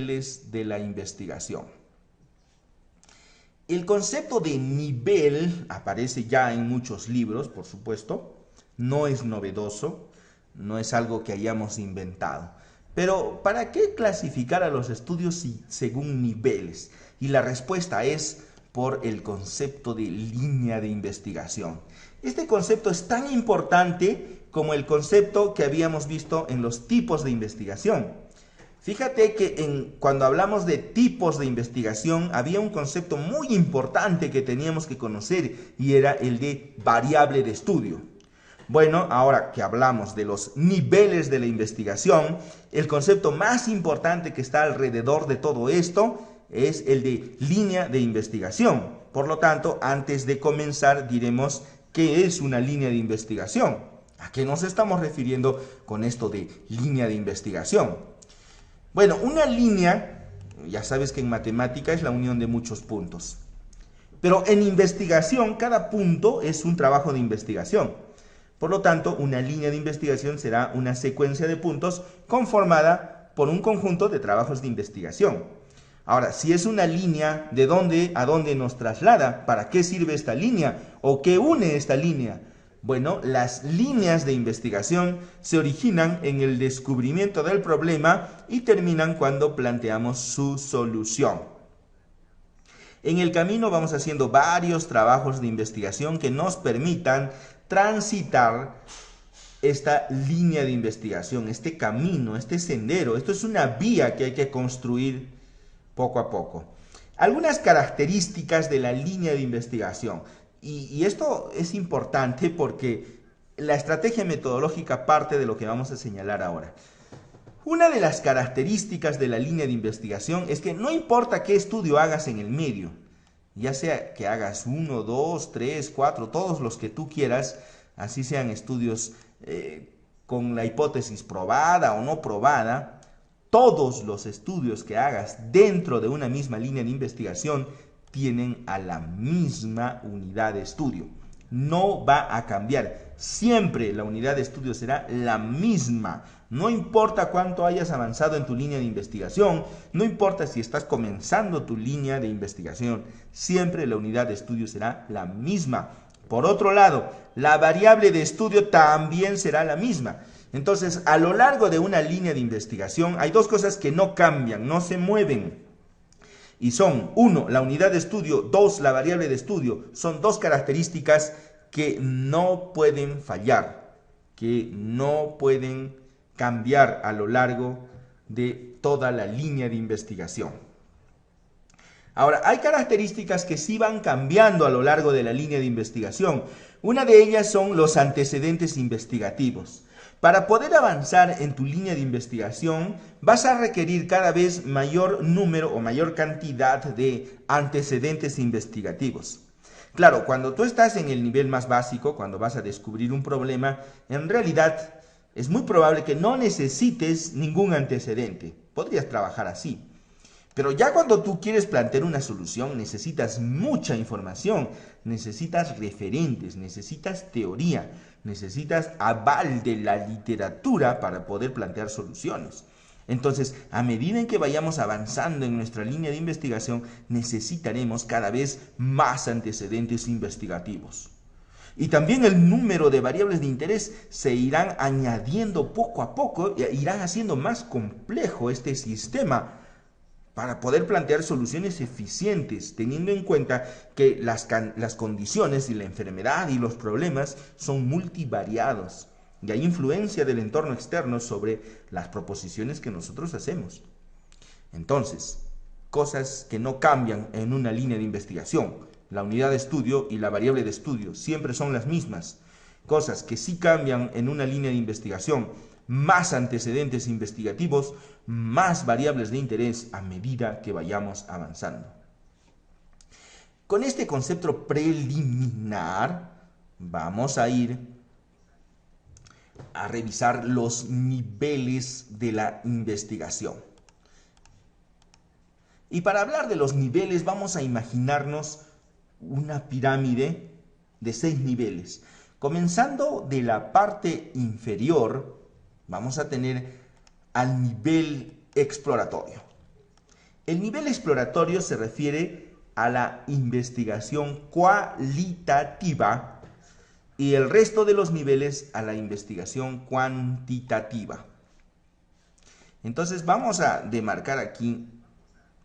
de la investigación. El concepto de nivel aparece ya en muchos libros, por supuesto, no es novedoso, no es algo que hayamos inventado. Pero, ¿para qué clasificar a los estudios según niveles? Y la respuesta es por el concepto de línea de investigación. Este concepto es tan importante como el concepto que habíamos visto en los tipos de investigación. Fíjate que cuando hablamos de tipos de investigación había un concepto muy importante que teníamos que conocer y era el de variable de estudio. Bueno, ahora que hablamos de los niveles de la investigación, el concepto más importante que está alrededor de todo esto es el de línea de investigación. Por lo tanto, antes de comenzar diremos qué es una línea de investigación. ¿A qué nos estamos refiriendo con esto de línea de investigación? Bueno, una línea, ya sabes que en matemática es la unión de muchos puntos. Pero en investigación, cada punto es un trabajo de investigación. Por lo tanto, una línea de investigación será una secuencia de puntos conformada por un conjunto de trabajos de investigación. Ahora, si es una línea, ¿de dónde a dónde nos traslada? ¿Para qué sirve esta línea? ¿O qué une esta línea? Bueno, las líneas de investigación se originan en el descubrimiento del problema y terminan cuando planteamos su solución. En el camino vamos haciendo varios trabajos de investigación que nos permitan transitar esta línea de investigación, este camino, este sendero. Esto es una vía que hay que construir poco a poco. Algunas características de la línea de investigación. Y esto es importante porque la estrategia metodológica parte de lo que vamos a señalar ahora. Una de las características de la línea de investigación es que no importa qué estudio hagas en el medio, ya sea que hagas 1, 2, 3, 4, todos los que tú quieras, así sean estudios con la hipótesis probada o no probada, todos los estudios que hagas dentro de una misma línea de investigación tienen a la misma unidad de estudio. No va a cambiar. Siempre la unidad de estudio será la misma. No importa cuánto hayas avanzado en tu línea de investigación, no importa si estás comenzando tu línea de investigación, siempre la unidad de estudio será la misma. Por otro lado, la variable de estudio también será la misma. Entonces, a lo largo de una línea de investigación hay dos cosas que no cambian, no se mueven. Y son, 1, la unidad de estudio, 2, la variable de estudio. Son dos características que no pueden fallar, que no pueden cambiar a lo largo de toda la línea de investigación. Ahora, hay características que sí van cambiando a lo largo de la línea de investigación. Una de ellas son los antecedentes investigativos. Para poder avanzar en tu línea de investigación, vas a requerir cada vez mayor número o mayor cantidad de antecedentes investigativos. Claro, cuando tú estás en el nivel más básico, cuando vas a descubrir un problema, en realidad es muy probable que no necesites ningún antecedente. Podrías trabajar así. Pero ya cuando tú quieres plantear una solución, necesitas mucha información, necesitas referentes, necesitas teoría, necesitas aval de la literatura para poder plantear soluciones. Entonces, a medida en que vayamos avanzando en nuestra línea de investigación, necesitaremos cada vez más antecedentes investigativos. Y también el número de variables de interés se irán añadiendo poco a poco, e irán haciendo más complejo este sistema para poder plantear soluciones eficientes, teniendo en cuenta que las condiciones y la enfermedad y los problemas son multivariados y hay influencia del entorno externo sobre las proposiciones que nosotros hacemos. Entonces, cosas que no cambian en una línea de investigación, la unidad de estudio y la variable de estudio siempre son las mismas. Cosas que sí cambian en una línea de investigación, más antecedentes investigativos, más variables de interés a medida que vayamos avanzando. Con este concepto preliminar vamos a ir a revisar los niveles de la investigación. Y para hablar de los niveles vamos a imaginarnos una pirámide de 6 niveles. Comenzando de la parte inferior, vamos a tener al nivel exploratorio. El nivel exploratorio se refiere a la investigación cualitativa y el resto de los niveles a la investigación cuantitativa. Entonces vamos a demarcar aquí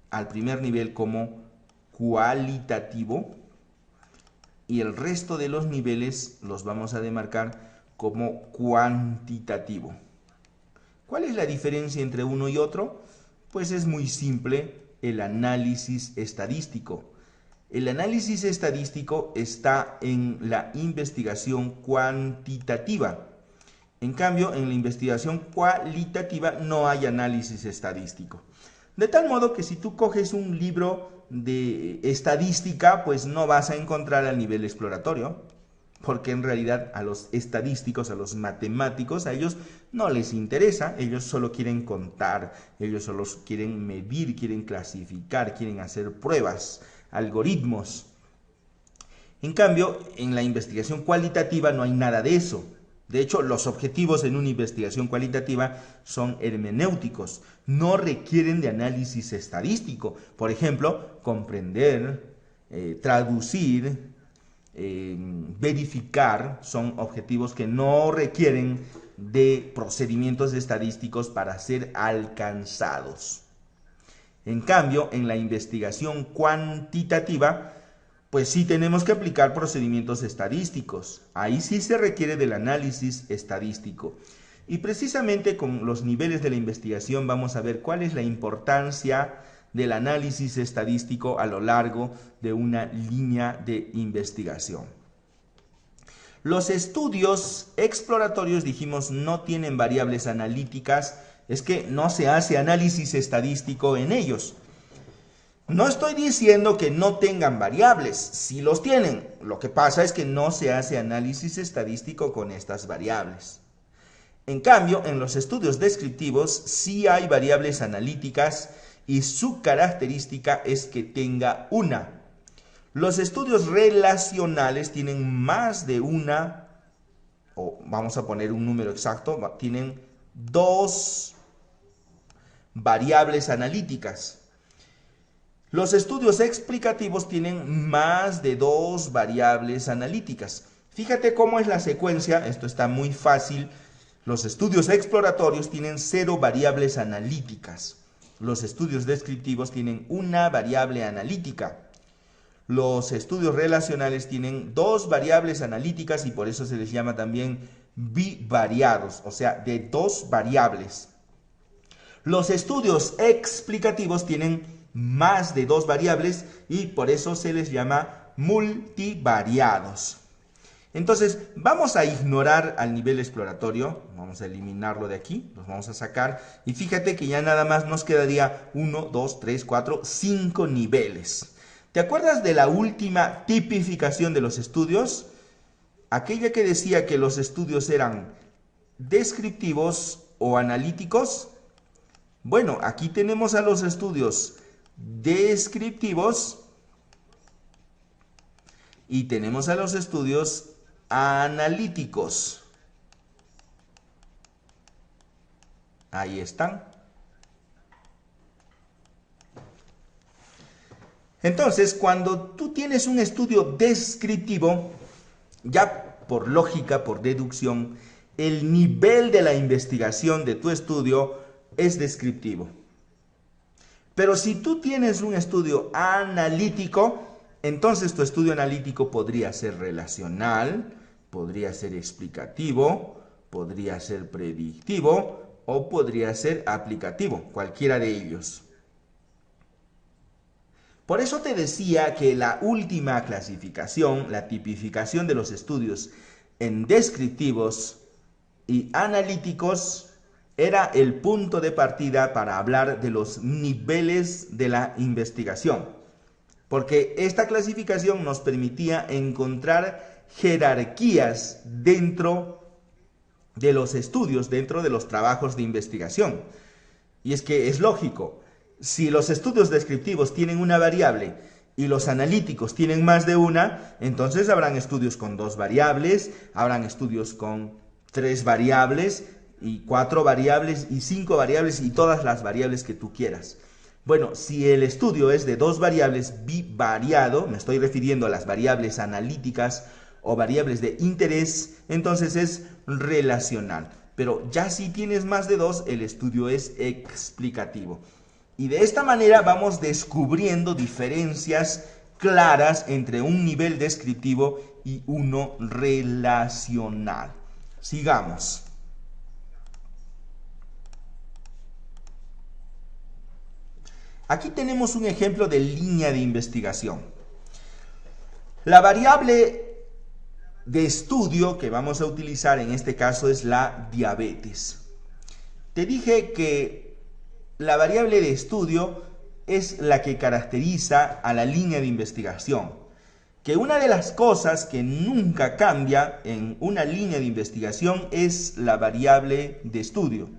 al primer nivel como cualitativo y el resto de los niveles los vamos a demarcar como cuantitativo. ¿Cuál es la diferencia entre uno y otro? Pues es muy simple, el análisis estadístico. El análisis estadístico está en la investigación cuantitativa. En cambio, en la investigación cualitativa no hay análisis estadístico. De tal modo que si tú coges un libro de estadística, pues no vas a encontrar al nivel exploratorio, porque en realidad a los estadísticos, a los matemáticos, a ellos no les interesa, ellos solo quieren contar, ellos solo quieren medir, quieren clasificar, quieren hacer pruebas, algoritmos. En cambio, en la investigación cualitativa no hay nada de eso. De hecho, los objetivos en una investigación cualitativa son hermenéuticos, no requieren de análisis estadístico. Por ejemplo, comprender, traducir, verificar, son objetivos que no requieren de procedimientos estadísticos para ser alcanzados. En cambio, en la investigación cuantitativa, pues sí tenemos que aplicar procedimientos estadísticos. Ahí sí se requiere del análisis estadístico. Y precisamente con los niveles de la investigación vamos a ver cuál es la importancia del análisis estadístico a lo largo de una línea de investigación. Los estudios exploratorios, dijimos, no tienen variables analíticas, es que no se hace análisis estadístico en ellos. No estoy diciendo que no tengan variables, sí los tienen. Lo que pasa es que no se hace análisis estadístico con estas variables. En cambio, en los estudios descriptivos sí hay variables analíticas y su característica es que tenga una. Los estudios relacionales tienen más de una, o vamos a poner un número exacto, tienen 2 variables analíticas. Los estudios explicativos tienen más de 2 variables analíticas. Fíjate cómo es la secuencia, esto está muy fácil. Los estudios exploratorios tienen 0 variables analíticas. Los estudios descriptivos tienen 1 variable analítica. Los estudios relacionales tienen 2 variables analíticas y por eso se les llama también bivariados, o sea, de 2 variables. Los estudios explicativos tienen más de 2 variables y por eso se les llama multivariados. Entonces, vamos a ignorar al nivel exploratorio, vamos a eliminarlo de aquí, los vamos a sacar y fíjate que ya nada más nos quedaría 1, 2, 3, 4, 5 niveles. ¿Te acuerdas de la última tipificación de los estudios? Aquella que decía que los estudios eran descriptivos o analíticos. Bueno, aquí tenemos a los estudios descriptivos y tenemos a los estudios analíticos. Ahí están. Entonces, cuando tú tienes un estudio descriptivo, ya por lógica, por deducción, el nivel de la investigación de tu estudio es descriptivo. Pero si tú tienes un estudio analítico, entonces tu estudio analítico podría ser relacional, podría ser explicativo, podría ser predictivo o podría ser aplicativo, cualquiera de ellos. Por eso te decía que la última clasificación, la tipificación de los estudios en descriptivos y analíticos, era el punto de partida para hablar de los niveles de la investigación. Porque esta clasificación nos permitía encontrar jerarquías dentro de los estudios, dentro de los trabajos de investigación. Y es que es lógico, si los estudios descriptivos tienen una variable y los analíticos tienen más de una, entonces habrán estudios con 2 variables, habrán estudios con 3 variables, y 4 variables y 5 variables y todas las variables que tú quieras. Bueno, si el estudio es de dos variables bivariado, me estoy refiriendo a las variables analíticas o variables de interés, entonces es relacional. Pero ya si tienes más de dos, el estudio es explicativo. Y de esta manera vamos descubriendo diferencias claras entre un nivel descriptivo y uno relacional. Sigamos. Aquí tenemos un ejemplo de línea de investigación. La variable de estudio que vamos a utilizar en este caso es la diabetes. Te dije que la variable de estudio es la que caracteriza a la línea de investigación. Que una de las cosas que nunca cambia en una línea de investigación es la variable de estudio.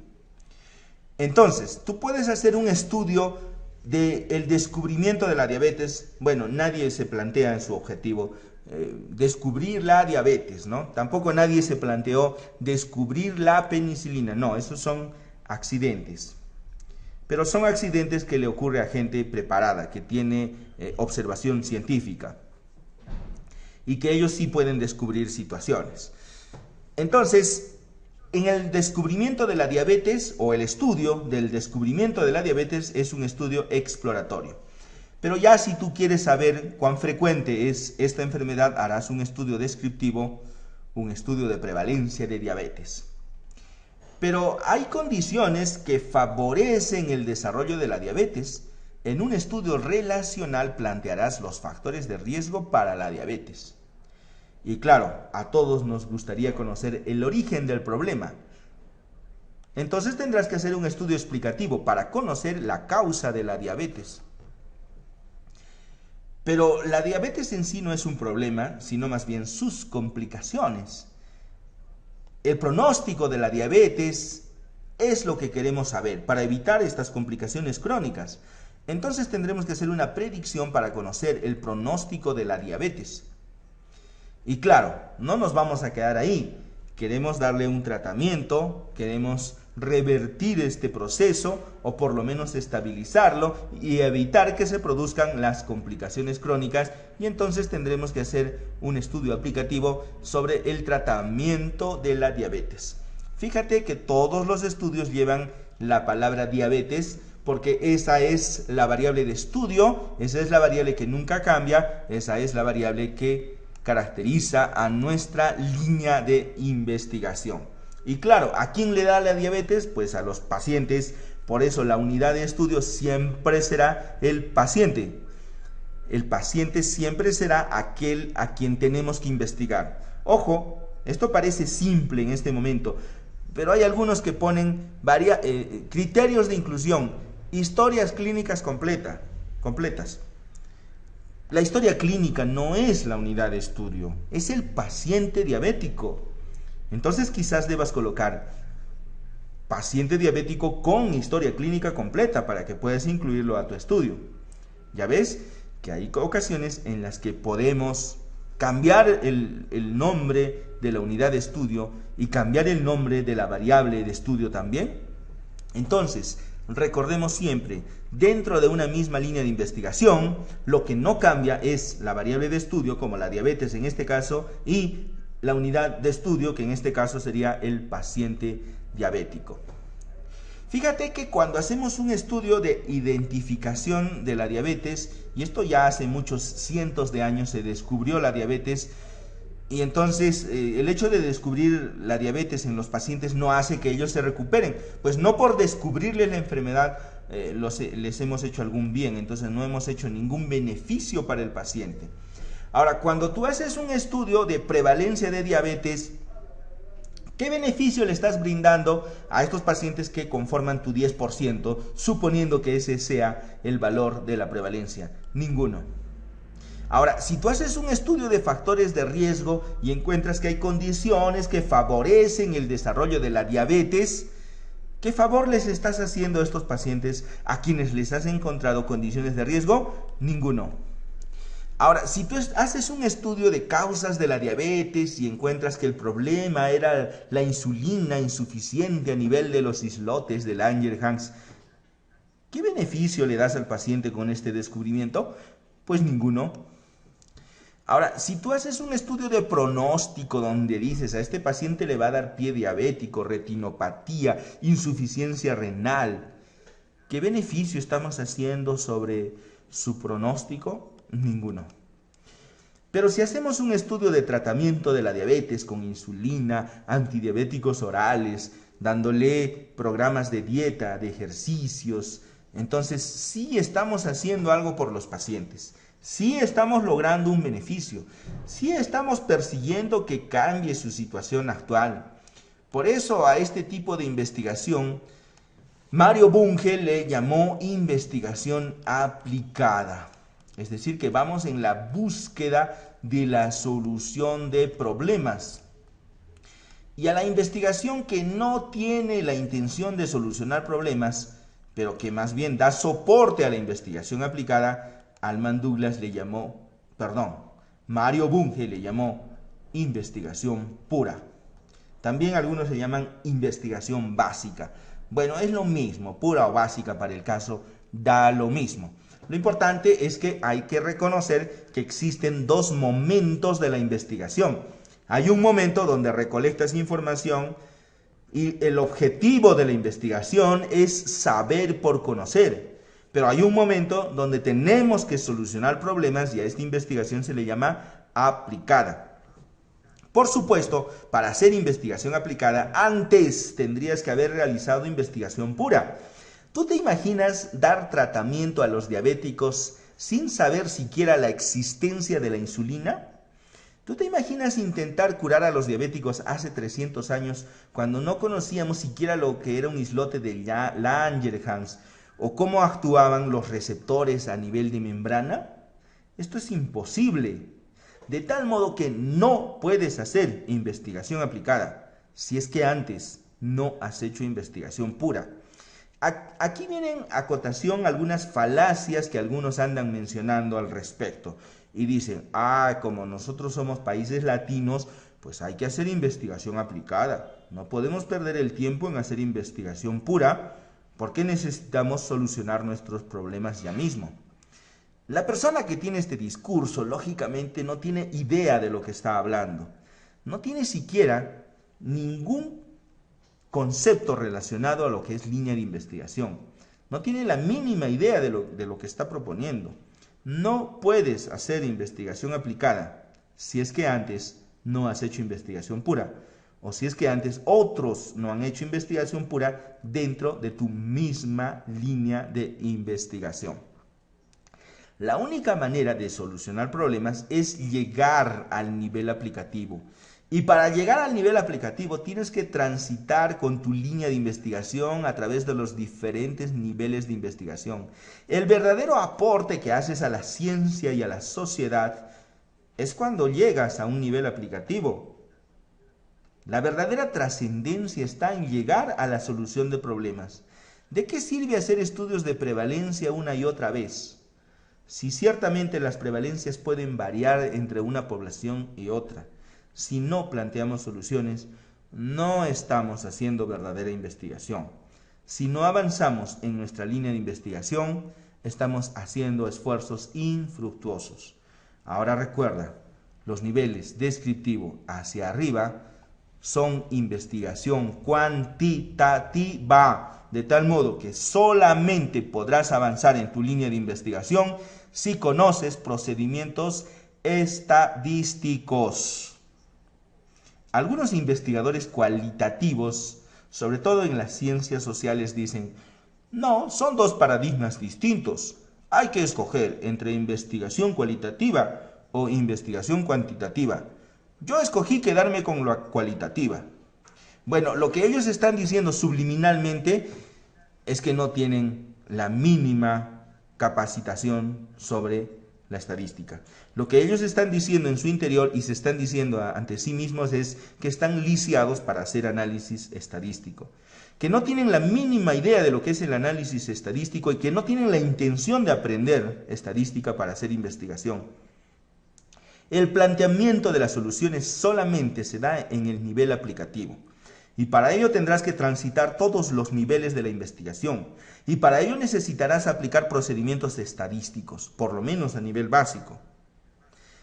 Entonces, tú puedes hacer un estudio del descubrimiento de la diabetes. Bueno, nadie se plantea en su objetivo descubrir la diabetes, ¿no? Tampoco nadie se planteó descubrir la penicilina. No, esos son accidentes. Pero son accidentes que le ocurre a gente preparada, que tiene observación científica. Y que ellos sí pueden descubrir situaciones. Entonces, en el descubrimiento de la diabetes, o el estudio del descubrimiento de la diabetes, es un estudio exploratorio. Pero ya si tú quieres saber cuán frecuente es esta enfermedad, harás un estudio descriptivo, un estudio de prevalencia de diabetes. Pero hay condiciones que favorecen el desarrollo de la diabetes. En un estudio relacional plantearás los factores de riesgo para la diabetes. Y claro, a todos nos gustaría conocer el origen del problema. Entonces tendrás que hacer un estudio explicativo para conocer la causa de la diabetes. Pero la diabetes en sí no es un problema, sino más bien sus complicaciones. El pronóstico de la diabetes es lo que queremos saber para evitar estas complicaciones crónicas. Entonces tendremos que hacer una predicción para conocer el pronóstico de la diabetes. Y claro, no nos vamos a quedar ahí. Queremos darle un tratamiento, queremos revertir este proceso o por lo menos estabilizarlo y evitar que se produzcan las complicaciones crónicas, y entonces tendremos que hacer un estudio aplicativo sobre el tratamiento de la diabetes. Fíjate que todos los estudios llevan la palabra diabetes porque esa es la variable de estudio, esa es la variable que nunca cambia, esa es la variable que caracteriza a nuestra línea de investigación. Y claro, ¿a quién le da la diabetes? Pues a los pacientes. Por eso la unidad de estudio siempre será el paciente. El paciente siempre será aquel a quien tenemos que investigar. Ojo, esto parece simple en este momento, pero hay algunos que ponen criterios de inclusión, historias clínicas completas. La historia clínica no es la unidad de estudio, es el paciente diabético. Entonces quizás debas colocar paciente diabético con historia clínica completa para que puedas incluirlo a tu estudio. Ya ves que hay ocasiones en las que podemos cambiar el nombre de la unidad de estudio y cambiar el nombre de la variable de estudio también. Entonces, recordemos siempre, dentro de una misma línea de investigación, lo que no cambia es la variable de estudio, como la diabetes en este caso, y la unidad de estudio, que en este caso sería el paciente diabético. Fíjate que cuando hacemos un estudio de identificación de la diabetes, y esto ya hace muchos cientos de años se descubrió la diabetes, y entonces el hecho de descubrir la diabetes en los pacientes no hace que ellos se recuperen, pues no por descubrirles la enfermedad les hemos hecho algún bien, entonces no hemos hecho ningún beneficio para el paciente. Ahora, cuando tú haces un estudio de prevalencia de diabetes, ¿qué beneficio le estás brindando a estos pacientes que conforman tu 10%, suponiendo que ese sea el valor de la prevalencia? Ninguno. Ahora, si tú haces un estudio de factores de riesgo y encuentras que hay condiciones que favorecen el desarrollo de la diabetes, ¿qué favor les estás haciendo a estos pacientes a quienes les has encontrado condiciones de riesgo? Ninguno. Ahora, si tú haces un estudio de causas de la diabetes y encuentras que el problema era la insulina insuficiente a nivel de los islotes de Langerhans, ¿Qué beneficio le das al paciente con este descubrimiento? Pues ninguno. Ahora, si tú haces un estudio de pronóstico donde dices a este paciente le va a dar pie diabético, retinopatía, insuficiencia renal, ¿qué beneficio estamos haciendo sobre su pronóstico? Ninguno. Pero si hacemos un estudio de tratamiento de la diabetes con insulina, antidiabéticos orales, dándole programas de dieta, de ejercicios, entonces sí estamos haciendo algo por los pacientes. Sí estamos logrando un beneficio. Sí estamos persiguiendo que cambie su situación actual. Por eso a este tipo de investigación Mario Bunge le llamó investigación aplicada. Es decir, que vamos en la búsqueda de la solución de problemas. Y a la investigación que no tiene la intención de solucionar problemas, pero que más bien da soporte a la investigación aplicada, Mario Bunge le llamó investigación pura. También algunos se llaman investigación básica. Bueno, es lo mismo, pura o básica para el caso, da lo mismo. Lo importante es que hay que reconocer que existen dos momentos de la investigación. Hay un momento donde recolectas información y el objetivo de la investigación es saber por conocer. Pero hay un momento donde tenemos que solucionar problemas y a esta investigación se le llama aplicada. Por supuesto, para hacer investigación aplicada, antes tendrías que haber realizado investigación pura. ¿Tú te imaginas dar tratamiento a los diabéticos sin saber siquiera la existencia de la insulina? ¿Tú te imaginas intentar curar a los diabéticos hace 300 años cuando no conocíamos siquiera lo que era un islote de Langerhans o cómo actuaban los receptores a nivel de membrana? Esto es imposible. De tal modo que no puedes hacer investigación aplicada si es que antes no has hecho investigación pura. Aquí vienen a cotación algunas falacias que algunos andan mencionando al respecto. Y dicen, como nosotros somos países latinos, pues hay que hacer investigación aplicada. No podemos perder el tiempo en hacer investigación pura porque necesitamos solucionar nuestros problemas ya mismo. La persona que tiene este discurso, lógicamente, no tiene idea de lo que está hablando. No tiene siquiera ningún concepto relacionado a lo que es línea de investigación. No tiene la mínima idea de lo que está proponiendo. No puedes hacer investigación aplicada si es que antes no has hecho investigación pura o si es que antes otros no han hecho investigación pura dentro de tu misma línea de investigación. La única manera de solucionar problemas es llegar al nivel aplicativo. Y para llegar al nivel aplicativo tienes que transitar con tu línea de investigación a través de los diferentes niveles de investigación. El verdadero aporte que haces a la ciencia y a la sociedad es cuando llegas a un nivel aplicativo. La verdadera trascendencia está en llegar a la solución de problemas. ¿De qué sirve hacer estudios de prevalencia una y otra vez? Si ciertamente las prevalencias pueden variar entre una población y otra. Si no planteamos soluciones, no estamos haciendo verdadera investigación. Si no avanzamos en nuestra línea de investigación, estamos haciendo esfuerzos infructuosos. Ahora recuerda, los niveles descriptivo hacia arriba son investigación cuantitativa, de tal modo que solamente podrás avanzar en tu línea de investigación si conoces procedimientos estadísticos. Algunos investigadores cualitativos, sobre todo en las ciencias sociales, dicen, no, son dos paradigmas distintos. Hay que escoger entre investigación cualitativa o investigación cuantitativa. Yo escogí quedarme con la cualitativa. Bueno, lo que ellos están diciendo subliminalmente es que no tienen la mínima capacitación sobre la estadística. Lo que ellos están diciendo en su interior y se están diciendo ante sí mismos es que están lisiados para hacer análisis estadístico, que no tienen la mínima idea de lo que es el análisis estadístico y que no tienen la intención de aprender estadística para hacer investigación. El planteamiento de las soluciones solamente se da en el nivel aplicativo. Y para ello tendrás que transitar todos los niveles de la investigación. Y para ello necesitarás aplicar procedimientos estadísticos, por lo menos a nivel básico.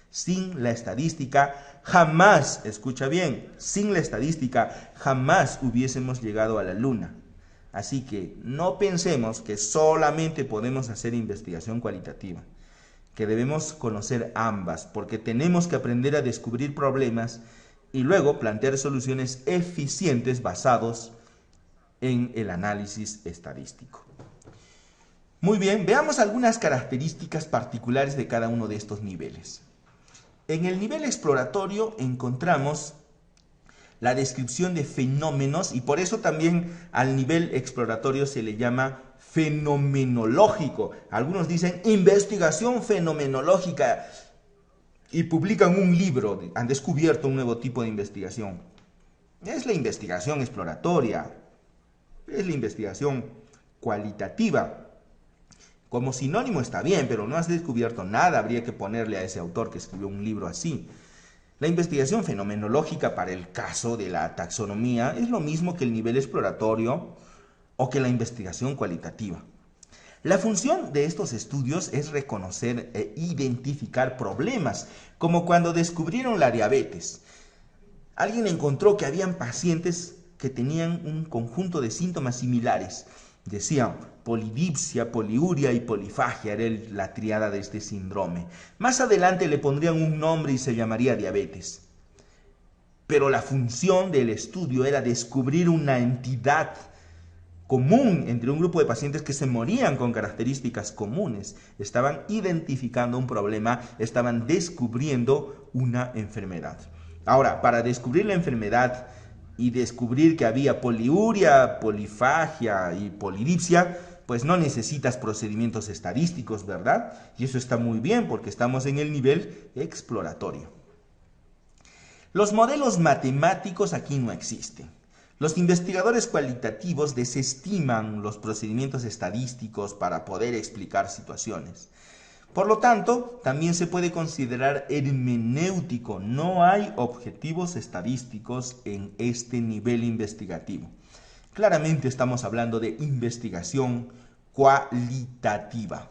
Sin la estadística, jamás, escucha bien, sin la estadística, jamás hubiésemos llegado a la luna. Así que no pensemos que solamente podemos hacer investigación cualitativa, que debemos conocer ambas, porque tenemos que aprender a descubrir problemas y luego plantear soluciones eficientes basados en el análisis estadístico. Muy bien, veamos algunas características particulares de cada uno de estos niveles. En el nivel exploratorio encontramos la descripción de fenómenos y por eso también al nivel exploratorio se le llama fenomenológico. Algunos dicen investigación fenomenológica y publican un libro, han descubierto un nuevo tipo de investigación. Es la investigación exploratoria, es la investigación cualitativa. Como sinónimo está bien, pero no has descubierto nada, habría que ponerle a ese autor que escribió un libro así. La investigación fenomenológica para el caso de la taxonomía es lo mismo que el nivel exploratorio o que la investigación cualitativa. La función de estos estudios es reconocer e identificar problemas, como cuando descubrieron la diabetes. Alguien encontró que habían pacientes que tenían un conjunto de síntomas similares. Decían polidipsia, poliuria y polifagia, era la tríada de este síndrome. Más adelante le pondrían un nombre y se llamaría diabetes. Pero la función del estudio era descubrir una entidad común entre un grupo de pacientes que se morían con características comunes. Estaban identificando un problema, estaban descubriendo una enfermedad. Ahora, para descubrir la enfermedad y descubrir que había poliuria, polifagia y polidipsia, pues no necesitas procedimientos estadísticos, ¿verdad? Y eso está muy bien porque estamos en el nivel exploratorio. Los modelos matemáticos aquí no existen. Los investigadores cualitativos desestiman los procedimientos estadísticos para poder explicar situaciones. Por lo tanto, también se puede considerar hermenéutico. No hay objetivos estadísticos en este nivel investigativo. Claramente estamos hablando de investigación cualitativa.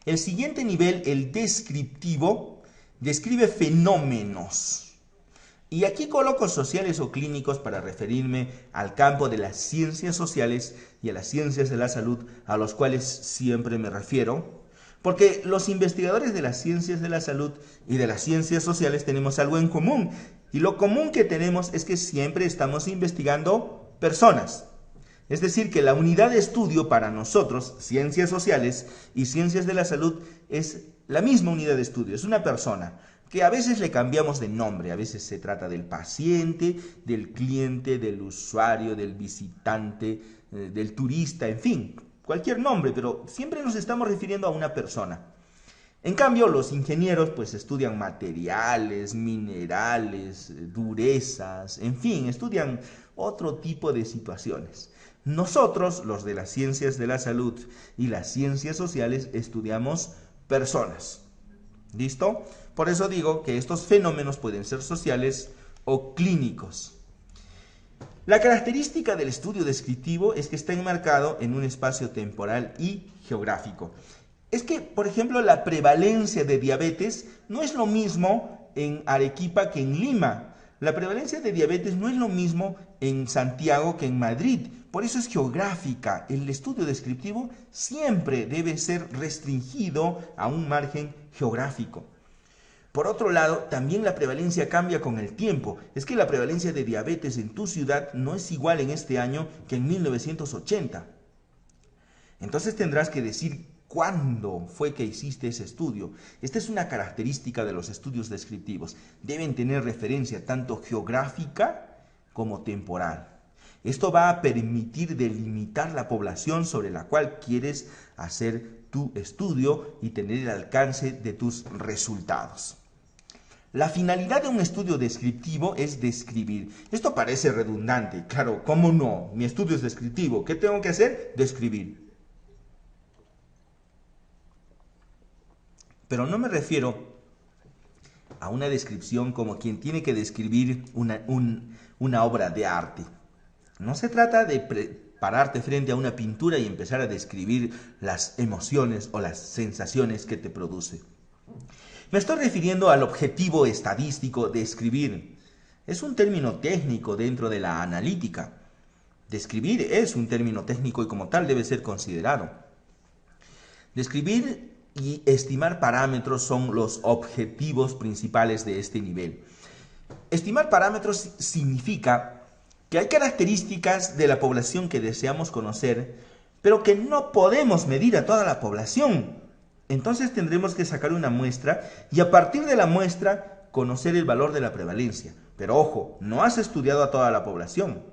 El siguiente nivel, el descriptivo, describe fenómenos. Y aquí coloco sociales o clínicos para referirme al campo de las ciencias sociales y a las ciencias de la salud, a los cuales siempre me refiero, porque los investigadores de las ciencias de la salud y de las ciencias sociales tenemos algo en común. Y lo común que tenemos es que siempre estamos investigando personas. Es decir, que la unidad de estudio para nosotros, ciencias sociales y ciencias de la salud, es la misma unidad de estudio, es una persona, que a veces le cambiamos de nombre, a veces se trata del paciente, del cliente, del usuario, del visitante, del turista, en fin, cualquier nombre, pero siempre nos estamos refiriendo a una persona. En cambio, los ingenieros pues estudian materiales, minerales, durezas, en fin, estudian otro tipo de situaciones. Nosotros, los de las ciencias de la salud y las ciencias sociales, estudiamos personas. ¿Listo? Por eso digo que estos fenómenos pueden ser sociales o clínicos. La característica del estudio descriptivo es que está enmarcado en un espacio temporal y geográfico. Es que, por ejemplo, la prevalencia de diabetes no es lo mismo en Arequipa que en Lima. La prevalencia de diabetes no es lo mismo en Santiago que en Madrid. Por eso es geográfica. El estudio descriptivo siempre debe ser restringido a un margen geográfico. Por otro lado, también la prevalencia cambia con el tiempo. Es que la prevalencia de diabetes en tu ciudad no es igual en este año que en 1980. Entonces tendrás que decir cuándo fue que hiciste ese estudio. Esta es una característica de los estudios descriptivos. Deben tener referencia tanto geográfica como temporal. Esto va a permitir delimitar la población sobre la cual quieres hacer tu estudio y tener el alcance de tus resultados. La finalidad de un estudio descriptivo es describir. Esto parece redundante, claro, ¿cómo no? Mi estudio es descriptivo. ¿Qué tengo que hacer? Describir. Pero no me refiero a una descripción como quien tiene que describir una obra de arte. No se trata de pararte frente a una pintura y empezar a describir las emociones o las sensaciones que te produce. Me estoy refiriendo al objetivo estadístico de escribir. Es un término técnico dentro de la analítica. Describir es un término técnico y como tal debe ser considerado. Describir y estimar parámetros son los objetivos principales de este nivel. Estimar parámetros significa que hay características de la población que deseamos conocer, pero que no podemos medir a toda la población. Entonces tendremos que sacar una muestra y a partir de la muestra conocer el valor de la prevalencia. Pero ojo, no has estudiado a toda la población.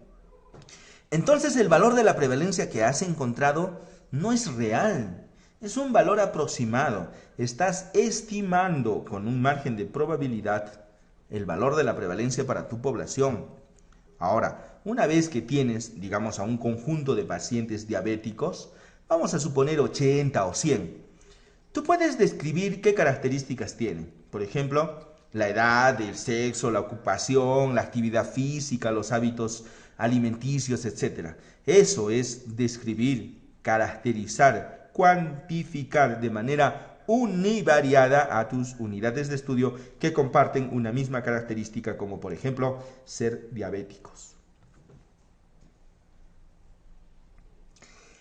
Entonces el valor de la prevalencia que has encontrado no es real. Es un valor aproximado. Estás estimando con un margen de probabilidad el valor de la prevalencia para tu población. Ahora, una vez que tienes, digamos, a un conjunto de pacientes diabéticos, vamos a suponer 80 o 100, tú puedes describir qué características tienen. Por ejemplo, la edad, el sexo, la ocupación, la actividad física, los hábitos alimenticios, etc. Eso es describir, caracterizar, cuantificar de manera univariada a tus unidades de estudio que comparten una misma característica como por ejemplo ser diabéticos.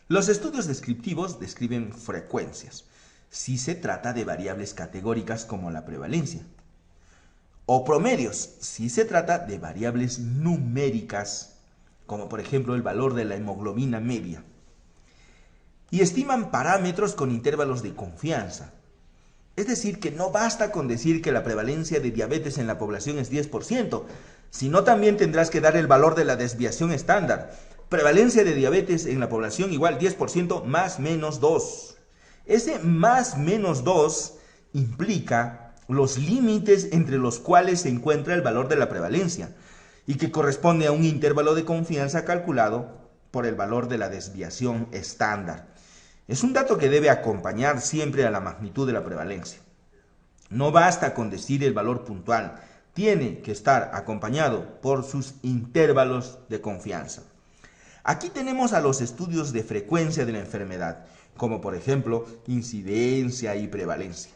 Los estudios descriptivos describen frecuencias, si se trata de variables categóricas como la prevalencia, o promedios, si se trata de variables numéricas como por ejemplo el valor de la hemoglobina media. Y estiman parámetros con intervalos de confianza. Es decir, que no basta con decir que la prevalencia de diabetes en la población es 10%, sino también tendrás que dar el valor de la desviación estándar. Prevalencia de diabetes en la población igual 10% más menos 2. Ese más menos 2 implica los límites entre los cuales se encuentra el valor de la prevalencia y que corresponde a un intervalo de confianza calculado por el valor de la desviación estándar. Es un dato que debe acompañar siempre a la magnitud de la prevalencia. No basta con decir el valor puntual, tiene que estar acompañado por sus intervalos de confianza. Aquí tenemos a los estudios de frecuencia de la enfermedad, como por ejemplo incidencia y prevalencia.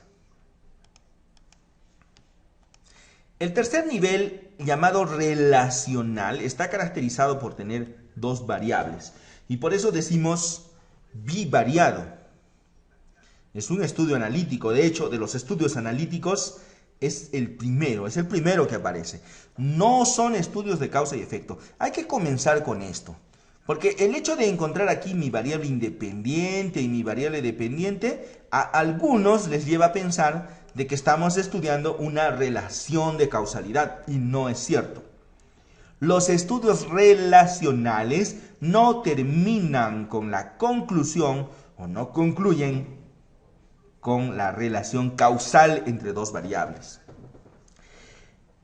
El tercer nivel, llamado relacional, está caracterizado por tener dos variables y por eso decimos bivariado. Es un estudio analítico, de hecho, de los estudios analíticos es el primero que aparece. No son estudios de causa y efecto. Hay que comenzar con esto, porque el hecho de encontrar aquí mi variable independiente y mi variable dependiente, a algunos les lleva a pensar de que estamos estudiando una relación de causalidad, y no es cierto. Los estudios relacionales no terminan con la conclusión o no concluyen con la relación causal entre dos variables.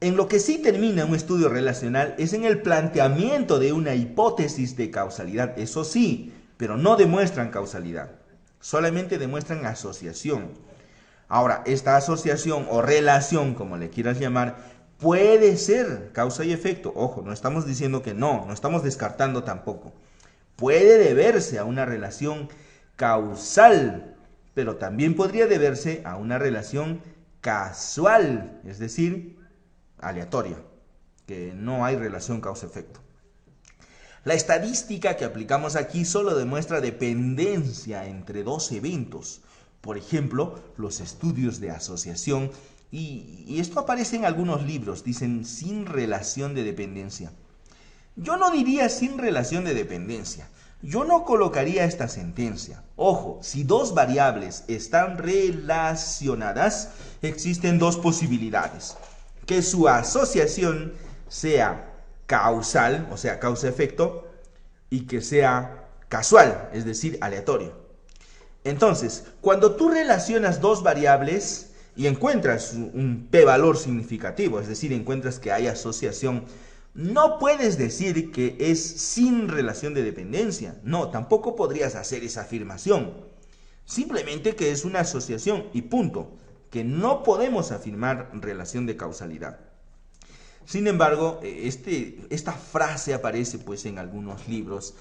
En lo que sí termina un estudio relacional es en el planteamiento de una hipótesis de causalidad, eso sí, pero no demuestran causalidad, solamente demuestran asociación. Ahora, esta asociación o relación, como le quieras llamar, puede ser causa y efecto. Ojo, no estamos diciendo que no estamos descartando tampoco. Puede deberse a una relación causal, pero también podría deberse a una relación casual, es decir, aleatoria, que no hay relación causa-efecto. La estadística que aplicamos aquí solo demuestra dependencia entre dos eventos. Por ejemplo, los estudios de asociación, y esto aparece en algunos libros, dicen sin relación de dependencia. Yo no diría sin relación de dependencia. Yo no colocaría esta sentencia. Ojo, si dos variables están relacionadas, existen dos posibilidades. Que su asociación sea causal, o sea, causa-efecto, y que sea casual, es decir, aleatorio. Entonces, cuando tú relacionas dos variables y encuentras un p-valor significativo, es decir, encuentras que hay asociación, no puedes decir que es sin relación de dependencia. No, tampoco podrías hacer esa afirmación. Simplemente que es una asociación y punto. que no podemos afirmar relación de causalidad. Sin embargo, esta frase aparece pues en algunos libros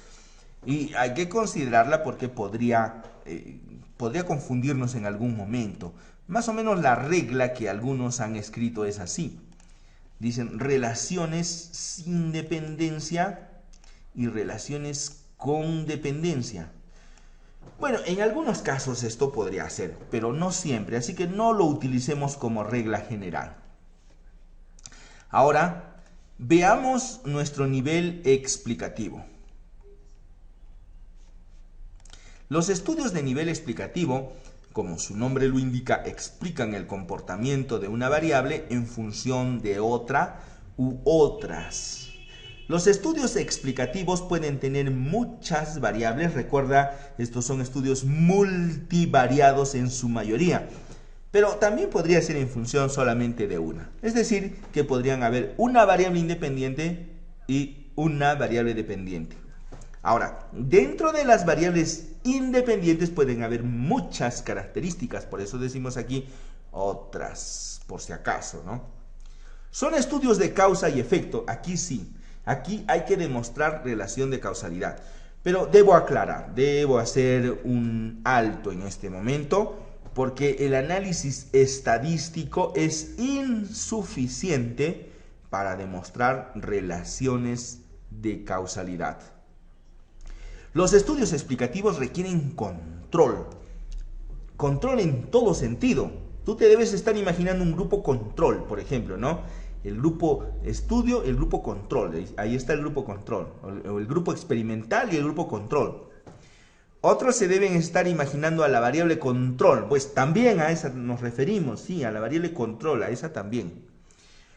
y hay que considerarla porque podría confundirnos en algún momento. Más o menos la regla que algunos han escrito es así. Dicen relaciones sin dependencia y relaciones con dependencia. Bueno, en algunos casos esto podría ser, pero no siempre, así que no lo utilicemos como regla general. Ahora, veamos nuestro nivel explicativo. Los estudios de nivel explicativo, como su nombre lo indica, explican el comportamiento de una variable en función de otra u otras. Los estudios explicativos pueden tener muchas variables. Recuerda, estos son estudios multivariados en su mayoría. Pero también podría ser en función solamente de una. Es decir, que podrían haber una variable independiente y una variable dependiente. Ahora, dentro de las variables independientes pueden haber muchas características. Por eso decimos aquí otras, por si acaso, ¿no? Son estudios de causa y efecto. Aquí sí. Aquí hay que demostrar relación de causalidad. Pero debo aclarar, debo hacer un alto en este momento, porque el análisis estadístico es insuficiente para demostrar relaciones de causalidad. Los estudios explicativos requieren control. Control en todo sentido. Tú te debes estar imaginando un grupo control, por ejemplo, ¿no? El grupo estudio, el grupo control. Ahí está el grupo control. O el grupo experimental y el grupo control. Otros se deben estar imaginando a la variable control. Pues también a esa nos referimos, sí, a la variable control, a esa también.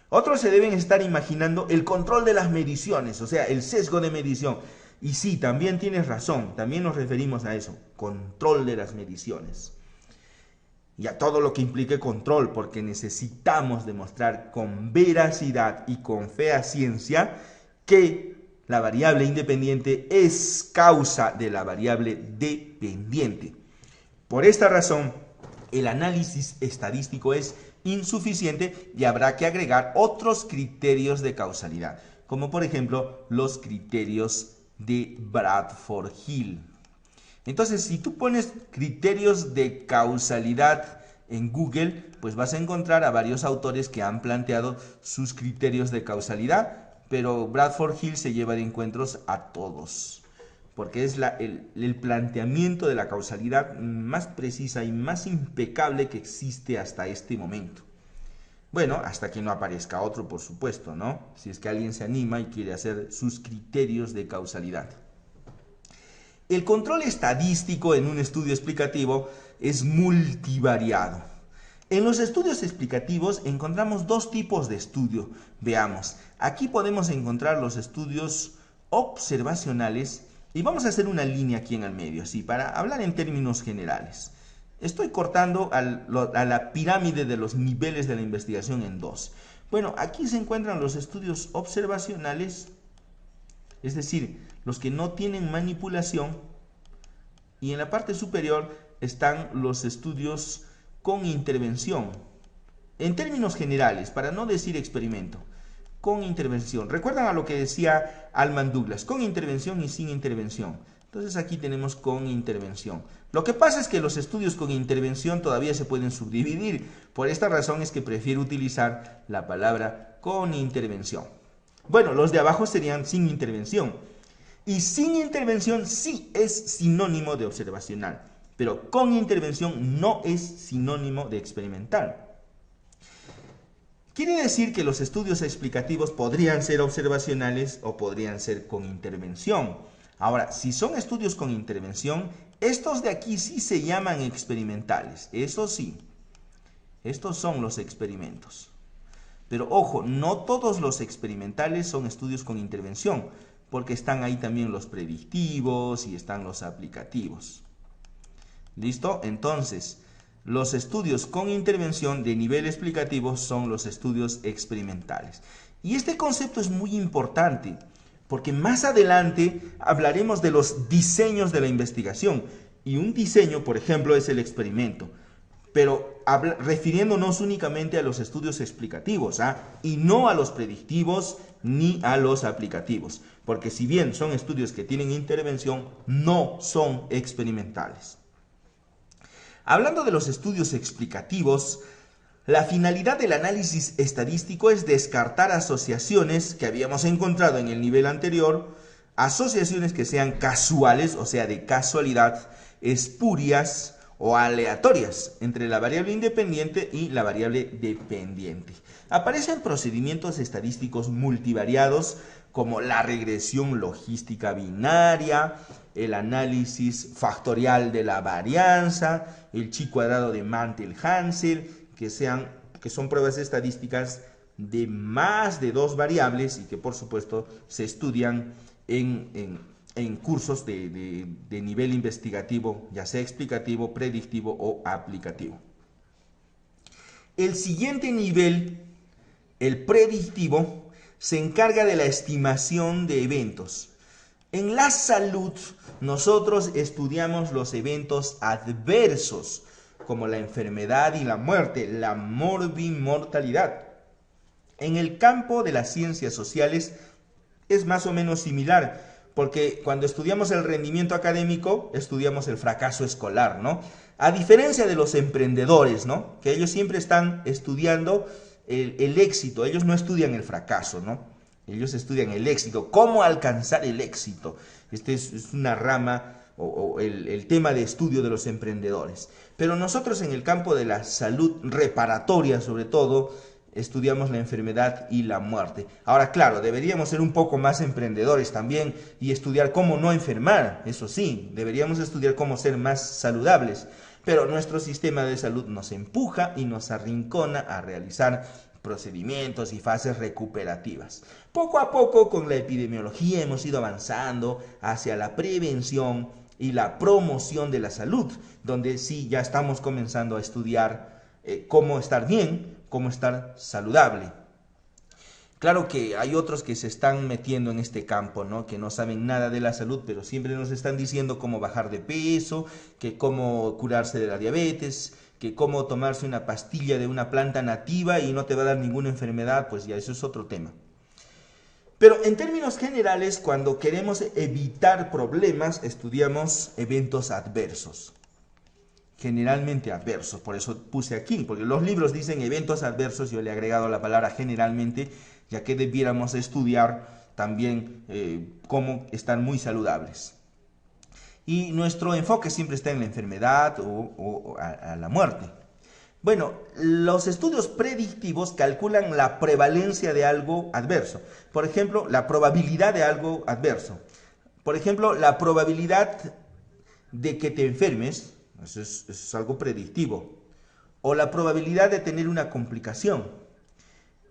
Otros se deben estar imaginando el control de las mediciones, o sea, el sesgo de medición. Y sí, también tienes razón, también nos referimos a eso, control de las mediciones. Y a todo lo que implique control, porque necesitamos demostrar con veracidad y con fehaciencia que la variable independiente es causa de la variable dependiente. Por esta razón, el análisis estadístico es insuficiente y habrá que agregar otros criterios de causalidad, como por ejemplo los criterios de Bradford-Hill. Entonces, si tú pones criterios de causalidad en Google, pues vas a encontrar a varios autores que han planteado sus criterios de causalidad, pero Bradford-Hill se lleva de encuentros a todos, porque es el planteamiento de la causalidad más precisa y más impecable que existe hasta este momento. Bueno, hasta que no aparezca otro, por supuesto, ¿no? Si es que alguien se anima y quiere hacer sus criterios de causalidad. El control estadístico en un estudio explicativo es multivariado. En los estudios explicativos encontramos dos tipos de estudio. Veamos, aquí podemos encontrar los estudios observacionales y vamos a hacer una línea aquí en el medio, así, para hablar en términos generales. Estoy cortando a la pirámide de los niveles de la investigación en dos. Bueno, aquí se encuentran los estudios observacionales, es decir, los que no tienen manipulación, y en la parte superior están los estudios con intervención. En términos generales, para no decir experimento, con intervención. ¿Recuerdan a lo que decía Allman Douglas? Con intervención y sin intervención. Entonces aquí tenemos con intervención. Lo que pasa es que los estudios con intervención todavía se pueden subdividir. Por esta razón es que prefiero utilizar la palabra con intervención. Bueno, los de abajo serían sin intervención. Y sin intervención sí es sinónimo de observacional, pero con intervención no es sinónimo de experimental. Quiere decir que los estudios explicativos podrían ser observacionales o podrían ser con intervención. Ahora, si son estudios con intervención, estos de aquí sí se llaman experimentales. Eso sí, estos son los experimentos. Pero ojo, no todos los experimentales son estudios con intervención, porque están ahí también los predictivos y están los aplicativos. ¿Listo? Entonces, los estudios con intervención de nivel explicativo son los estudios experimentales. Y este concepto es muy importante, porque más adelante hablaremos de los diseños de la investigación. Y un diseño, por ejemplo, es el experimento. pero refiriéndonos únicamente a los estudios explicativos, y no a los predictivos ni a los aplicativos, porque si bien son estudios que tienen intervención, no son experimentales. Hablando de los estudios explicativos, la finalidad del análisis estadístico es descartar asociaciones que habíamos encontrado en el nivel anterior, asociaciones que sean casuales, o sea, de casualidad, espurias o aleatorias entre la variable independiente y la variable dependiente. Aparecen procedimientos estadísticos multivariados como la regresión logística binaria, el análisis factorial de la varianza, el chi cuadrado de Mantel-Hansel, que son pruebas estadísticas de más de 2 variables y que por supuesto se estudian en cursos de nivel investigativo, ya sea explicativo, predictivo o aplicativo. El siguiente nivel, el predictivo, se encarga de la estimación de eventos. En la salud, nosotros estudiamos los eventos adversos, como la enfermedad y la muerte, la morbimortalidad. En el campo de las ciencias sociales es más o menos similar, porque cuando estudiamos el rendimiento académico, estudiamos el fracaso escolar, ¿no? A diferencia de los emprendedores, ¿no? Que ellos siempre están estudiando el éxito, ellos no estudian el fracaso, ¿no? Ellos estudian el éxito, cómo alcanzar el éxito. Este es una rama o el tema de estudio de los emprendedores. Pero nosotros en el campo de la salud reparatoria, sobre todo, estudiamos la enfermedad y la muerte. Ahora, claro, deberíamos ser un poco más emprendedores también y estudiar cómo no enfermar, eso sí, deberíamos estudiar cómo ser más saludables, pero nuestro sistema de salud nos empuja y nos arrincona a realizar procedimientos y fases recuperativas. Poco a poco, con la epidemiología hemos ido avanzando hacia la prevención y la promoción de la salud, donde sí ya estamos comenzando a estudiar cómo estar bien, cómo estar saludable. Claro que hay otros que se están metiendo en este campo, ¿no? Que no saben nada de la salud, pero siempre nos están diciendo cómo bajar de peso, que cómo curarse de la diabetes, que cómo tomarse una pastilla de una planta nativa y no te va a dar ninguna enfermedad, pues ya eso es otro tema. Pero en términos generales, cuando queremos evitar problemas, estudiamos eventos adversos. Generalmente adversos, por eso puse aquí, porque los libros dicen eventos adversos, yo le he agregado la palabra generalmente, ya que debiéramos estudiar también cómo estar muy saludables. Y nuestro enfoque siempre está en la enfermedad o a la muerte. Bueno, los estudios predictivos calculan la prevalencia de algo adverso. Por ejemplo, la probabilidad de algo adverso. Por ejemplo, la probabilidad de que te enfermes. Eso es algo predictivo. O la probabilidad de tener una complicación.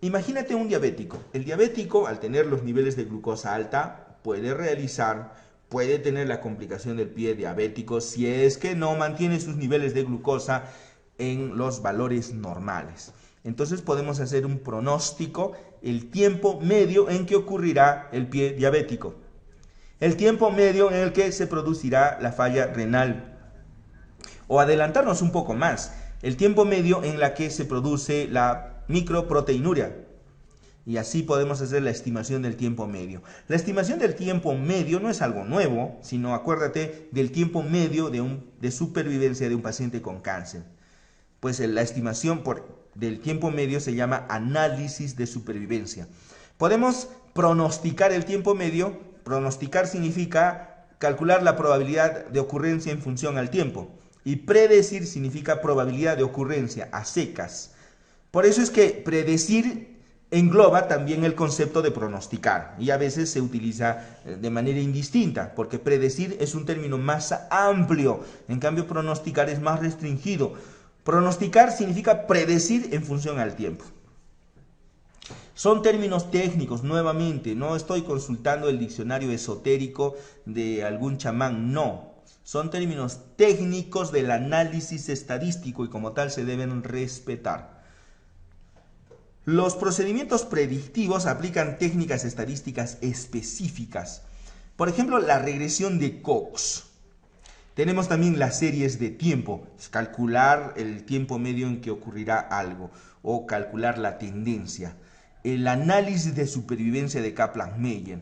Imagínate un diabético. El diabético, al tener los niveles de glucosa alta, puede tener la complicación del pie diabético si es que no mantiene sus niveles de glucosa en los valores normales. Entonces podemos hacer un pronóstico, el tiempo medio en que ocurrirá el pie diabético. El tiempo medio en el que se producirá la falla renal. O adelantarnos un poco más, el tiempo medio en la que se produce la microproteinuria. Y así podemos hacer la estimación del tiempo medio. La estimación del tiempo medio no es algo nuevo, sino acuérdate del tiempo medio de supervivencia de un paciente con cáncer. Pues la estimación del tiempo medio se llama análisis de supervivencia. Podemos pronosticar el tiempo medio. Pronosticar significa calcular la probabilidad de ocurrencia en función al tiempo. Y predecir significa probabilidad de ocurrencia a secas. Por eso es que predecir engloba también el concepto de pronosticar. Y a veces se utiliza de manera indistinta, porque predecir es un término más amplio. En cambio, pronosticar es más restringido. Pronosticar significa predecir en función al tiempo. Son términos técnicos, nuevamente. No estoy consultando el diccionario esotérico de algún chamán, no. Son términos técnicos del análisis estadístico y como tal se deben respetar. Los procedimientos predictivos aplican técnicas estadísticas específicas. Por ejemplo, la regresión de Cox. Tenemos también las series de tiempo, es calcular el tiempo medio en que ocurrirá algo o calcular la tendencia. El análisis de supervivencia de Kaplan-Meier,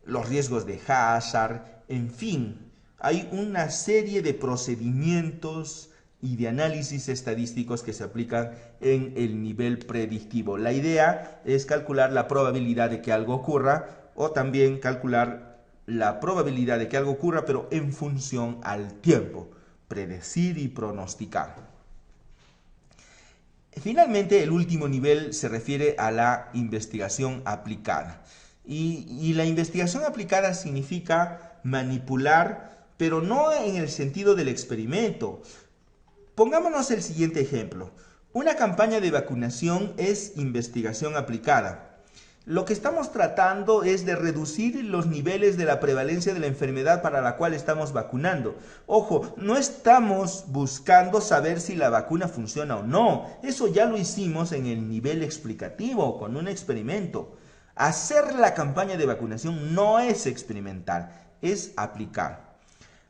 los riesgos de Hazard, en fin, hay una serie de procedimientos y de análisis estadísticos que se aplican en el nivel predictivo. La idea es calcular la probabilidad de que algo ocurra o también calcular la probabilidad de que algo ocurra, pero en función al tiempo, predecir y pronosticar. Finalmente, el último nivel se refiere a la investigación aplicada. Y la investigación aplicada significa manipular, pero no en el sentido del experimento. Pongámonos el siguiente ejemplo. Una campaña de vacunación es investigación aplicada. Lo que estamos tratando es de reducir los niveles de la prevalencia de la enfermedad para la cual estamos vacunando. Ojo, no estamos buscando saber si la vacuna funciona o no. Eso ya lo hicimos en el nivel explicativo, con un experimento. Hacer la campaña de vacunación no es experimentar, es aplicar.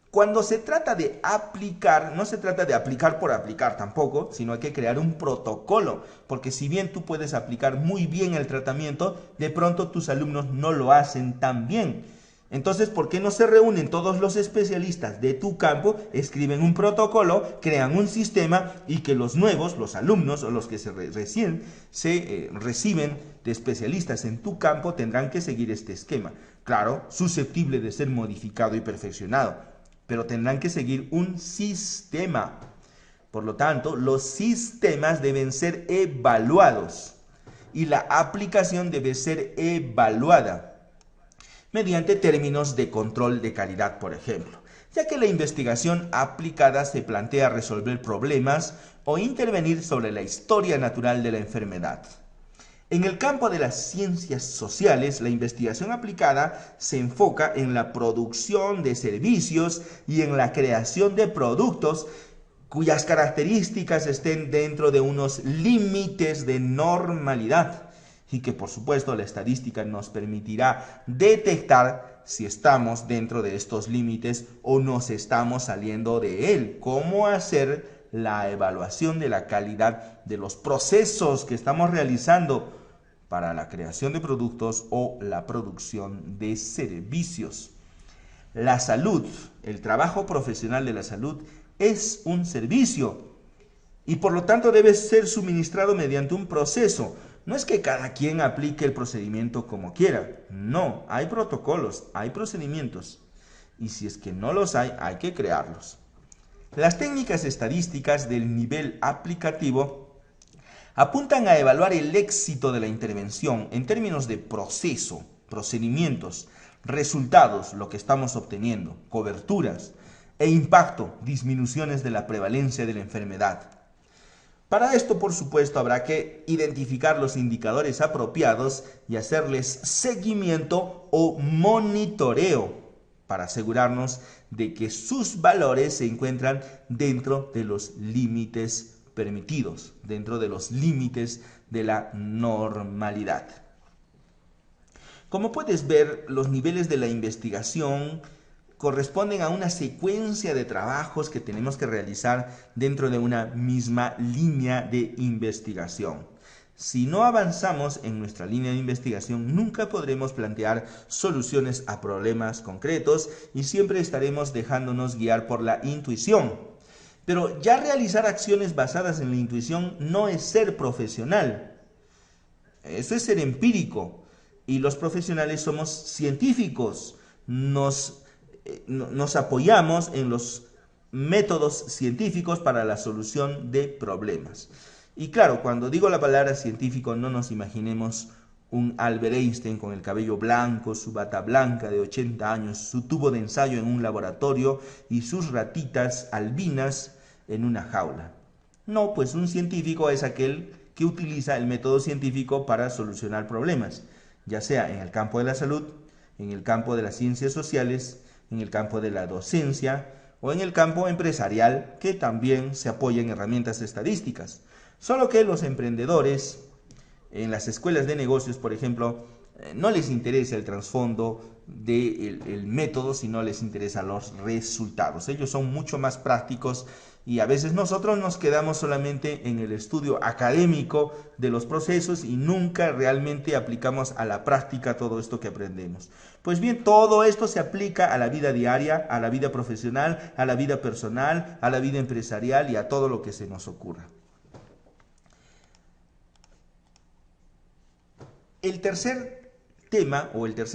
Cuando se trata de aplicar, no se trata de aplicar por aplicar tampoco, sino hay que crear un protocolo, porque si bien tú puedes aplicar muy bien el tratamiento, de pronto tus alumnos no lo hacen tan bien. Entonces, ¿por qué no se reúnen todos los especialistas de tu campo, escriben un protocolo, crean un sistema y que los nuevos, los alumnos o los que recién se reciben de especialistas en tu campo tendrán que seguir este esquema? Claro, susceptible de ser modificado y perfeccionado, pero tendrán que seguir un sistema. Por lo tanto, los sistemas deben ser evaluados y la aplicación debe ser evaluada mediante términos de control de calidad, por ejemplo, ya que la investigación aplicada se plantea resolver problemas o intervenir sobre la historia natural de la enfermedad. En el campo de las ciencias sociales, la investigación aplicada se enfoca en la producción de servicios y en la creación de productos cuyas características estén dentro de unos límites de normalidad y que, por supuesto, la estadística nos permitirá detectar si estamos dentro de estos límites o nos estamos saliendo de él. ¿Cómo hacer la evaluación de la calidad de los procesos que estamos realizando para la creación de productos o la producción de servicios? La salud, el trabajo profesional de la salud es un servicio y por lo tanto debe ser suministrado mediante un proceso. No es que cada quien aplique el procedimiento como quiera, no, hay protocolos, hay procedimientos y si es que no los hay que crearlos. Las técnicas estadísticas del nivel aplicativo apuntan a evaluar el éxito de la intervención en términos de proceso, procedimientos, resultados, lo que estamos obteniendo, coberturas e impacto, disminuciones de la prevalencia de la enfermedad. Para esto, por supuesto, habrá que identificar los indicadores apropiados y hacerles seguimiento o monitoreo para asegurarnos de que sus valores se encuentran dentro de los límites permitidos, dentro de los límites de la normalidad. Como puedes ver, los niveles de la investigación corresponden a una secuencia de trabajos que tenemos que realizar dentro de una misma línea de investigación. Si no avanzamos en nuestra línea de investigación, nunca podremos plantear soluciones a problemas concretos y siempre estaremos dejándonos guiar por la intuición. Pero ya realizar acciones basadas en la intuición no es ser profesional. Eso es ser empírico. Y los profesionales somos científicos. Nos apoyamos en los métodos científicos para la solución de problemas. Y claro, cuando digo la palabra científico, no nos imaginemos un Albert Einstein con el cabello blanco, su bata blanca de 80 años, su tubo de ensayo en un laboratorio y sus ratitas albinas en una jaula. No, pues un científico es aquel que utiliza el método científico para solucionar problemas, ya sea en el campo de la salud, en el campo de las ciencias sociales, en el campo de la docencia o en el campo empresarial, que también se apoya en herramientas estadísticas. Solo que los emprendedores en las escuelas de negocios, por ejemplo, no les interesa el trasfondo del método, sino les interesan los resultados. Ellos son mucho más prácticos y a veces nosotros nos quedamos solamente en el estudio académico de los procesos y nunca realmente aplicamos a la práctica todo esto que aprendemos. Pues bien, todo esto se aplica a la vida diaria, a la vida profesional, a la vida personal, a la vida empresarial y a todo lo que se nos ocurra. El tercer tema o el tercer